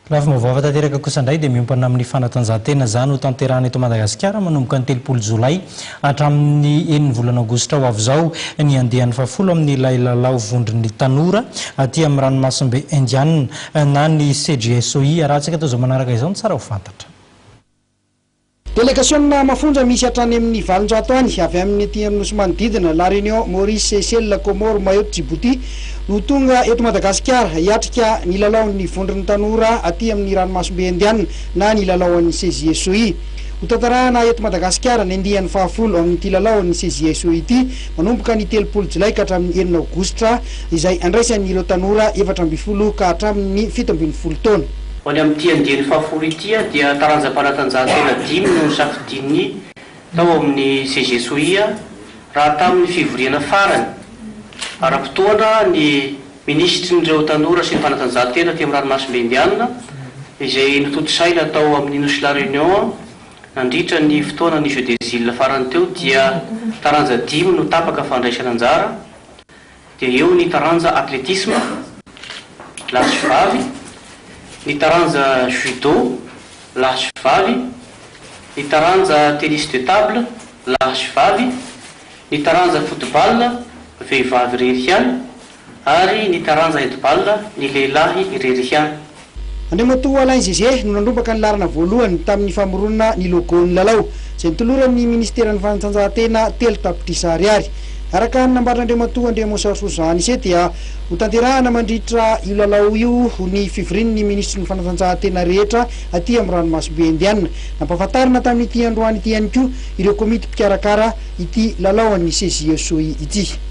Lafa mavava tanteraka kosa indray dia miompana amin'ny fanatanjahantena zany ho tanterahana eto Madagasikara manomboka ny 3 Jolay hatramin'ny 9 volana Aogositra ho avy izao ny andehan'ny 10 amin'ny ilay lalao vondron'ny tanora aty amin'ny ranomasimbe Indiana na ny CGSOI arahantsika tao izao manaraka izao ny tsara ho fantatra. Délégation mafonja misy hatrany amin'ny valonjato any avy amin'ny aty amin'ny nosy manodidina La Réunion, Maurice, Seychelles, Comores, Mayotte, Djibouti no tonga eto Madagasikara hiatrika ny lalaon'ny vondron'ny tanora aty amin'ny ranomasimbe Indiana na ny lalaon'ny CGSOI. Ho tantarahana eto Madagasikara ny andihan'ny 10 amin'ity lalaon'ny CGSOI ity manomboka ny 3 Jolay ka hatramin'ny 9 Aogositra izay andraisan'ireo tanora 14 ka hatramin'ny 17 taona. Ho any amin'ity andihan'ny 10 ity dia taranjam-panatanjahantena 5 no safidiny tao amin'ny CGSOI raha tamin'ny fivoriana farany. Ara-potoana ny ministrin'ireo tanora sy ny fanatanjahantena aty amin'ny ranomasimbe Indiana izay notodi-saina tao amin'ny nosy La Réunion nandritra ny fotoana ny Jeux des Îles farany teo dia taranja 5 no tapaka fandraisana anjara. Dia eo ny taranja atletisme lahy sy vavy, ny taranja judo lahy sy vavy, ny taranja tennis de table lahy sy vavy, ny taranja football vehivavy irery ihany ary ny taranja handball ny lehilahy irery ihany. Andriamatoa Alain Zézé no nandrombaka ny larina voalohany tamin'ny famoronana ny logon'ny lalao izay nitoloran'ny ministeran'ny fanatanjahantena 3 tapitrisa ariary. Araka ny nambaran'Andriamatoa Andriamosarosa Anise dia ho tanterahana mandritra io lalao io ny fivorian'ny ministrin'ny fanatanjahantena rehetra aty amin'ny ranomasimbe Indiana. Nampahafantarina tamin'ity androany ity ihany koa ireo komity mpikarakara ity lalaon'ny CGSOI ity.